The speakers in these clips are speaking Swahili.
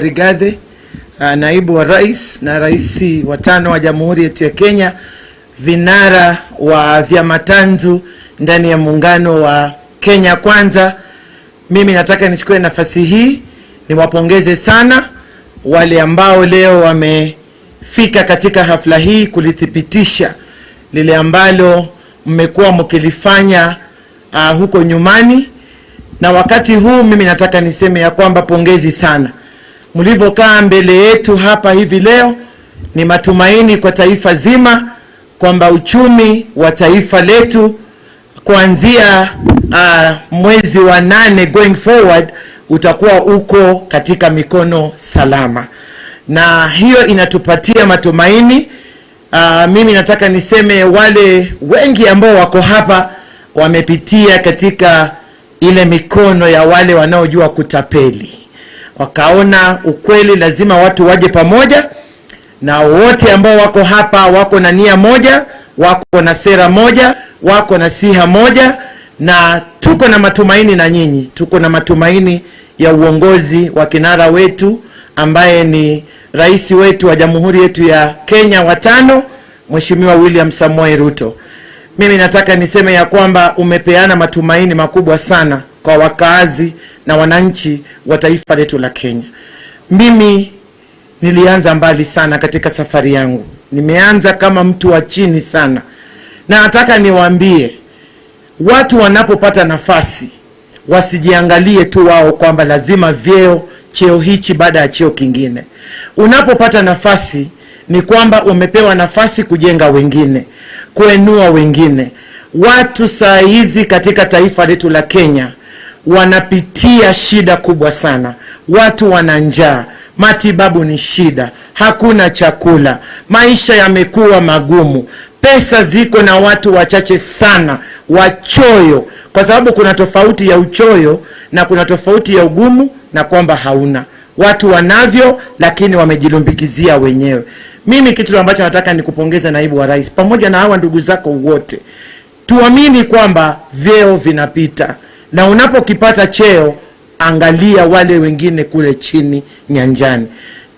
Rigathi, naibu wa rais na rais wa 5 wa Jamhuri yetu ya Kenya, vinara wa vyama tanzu ndani ya muungano wa Kenya Kwanza. Mimi nataka nichukue nafasi hii niwapongeze sana wale ambao leo wamefika katika hafla hii kulithibitisha lile ambalo mmekuwa mkilifanya huko nyumbani. Na wakati huu mimi nataka niseme ya kwamba pongezi sana. Mlivyokaa mbele yetu hapa hivi leo ni matumaini kwa taifa zima kwamba uchumi wa taifa letu kuanzia mwezi wa 8 going forward utakuwa uko katika mikono salama. Na hiyo inatupatia matumaini. Mimi nataka niseme wale wengi ambao wako hapa wamepitia katika ile mikono ya wale wanaojua kutapeli. Wakaona ukweli lazima watu waje pamoja, na wote ambao wako hapa wako na nia moja, wako na sera moja, wako na siha moja, na tuko na matumaini na nyinyi. Tuko na matumaini ya uongozi wa kinara wetu ambaye ni rais wetu wa Jamhuri yetu ya Kenya wa 5, Mheshimiwa William Samoei Ruto. Mimi nataka niseme ya kwamba umepeana matumaini makubwa sana kwa wakaazi na wananchi wa taifa letu la Kenya. Mimi nilianza mbali sana katika safari yangu. Nimeanza kama mtu wa chini sana. Na nataka niwaambie watu wanapopata nafasi wasijiangalie tu wao kwamba lazima cheo hichi baada ya cheo kingine. Unapopata nafasi ni kwamba umepewa nafasi kujenga wengine, kuenua wengine. Watu saa hizi katika taifa letu la Kenya wanapitia shida kubwa sana. Watu wana njaa, matibabu ni shida, hakuna chakula, maisha yamekuwa magumu, pesa ziko na watu wachache sana wachoyo, kwa sababu kuna tofauti ya uchoyo na kuna tofauti ya ugumu na kwamba hauna. Watu wanavyo lakini wamejilumbikizia wenyewe. Mimi kitu ambacho nataka nikupongeze naibu wa rais pamoja na hawa ndugu zako wote. Tuamini kwamba vyeo vinapita, na unapokipata cheo angalia wale wengine kule chini nyanjani.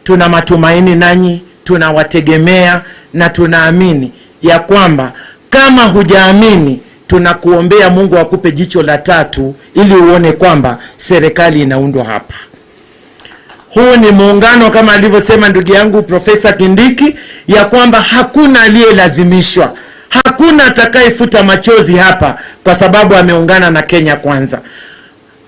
Tuna matumaini nanyi, tunawategemea na tunaamini ya kwamba kama hujaamini tunakuombea Mungu akupe jicho la 3 ili uone kwamba serikali inaundwa hapa. Huu ni muungano kama alivyosema ndugu yangu Profesa Kindiki ya kwamba hakuna aliyelazimishwa. Hakuna atakayefuta machozi hapa kwa sababu ameungana na Kenya Kwanza.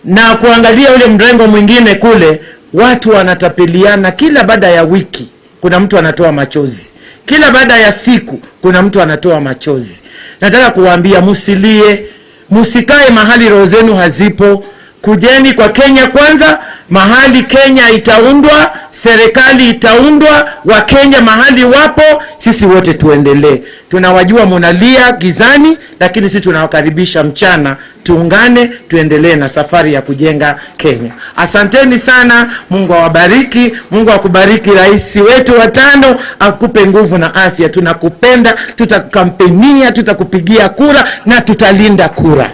Na kuangalia ule mrengo mwingine kule, watu wanatapeliana kila baada ya wiki kuna mtu anatoa machozi. Kila baada ya siku kuna mtu anatoa machozi. Nataka kuwaambia msilie, msikae mahali roho zenu hazipo. Kujeni kwa Kenya Kwanza, mahali Kenya itaundwa, serikali itaundwa, wa Kenya mahali wapo, sisi wote tuendelee. Tunawajua munalia gizani, lakini sisi tunawakaribisha mchana, tuungane, tuendelee na safari ya kujenga Kenya. Asanteni sana, Mungu awabariki, Mungu akubariki rais wetu wa 5, akupe nguvu na afya. Tunakupenda, tutakampenia, tutakupigia kura na tutalinda kura.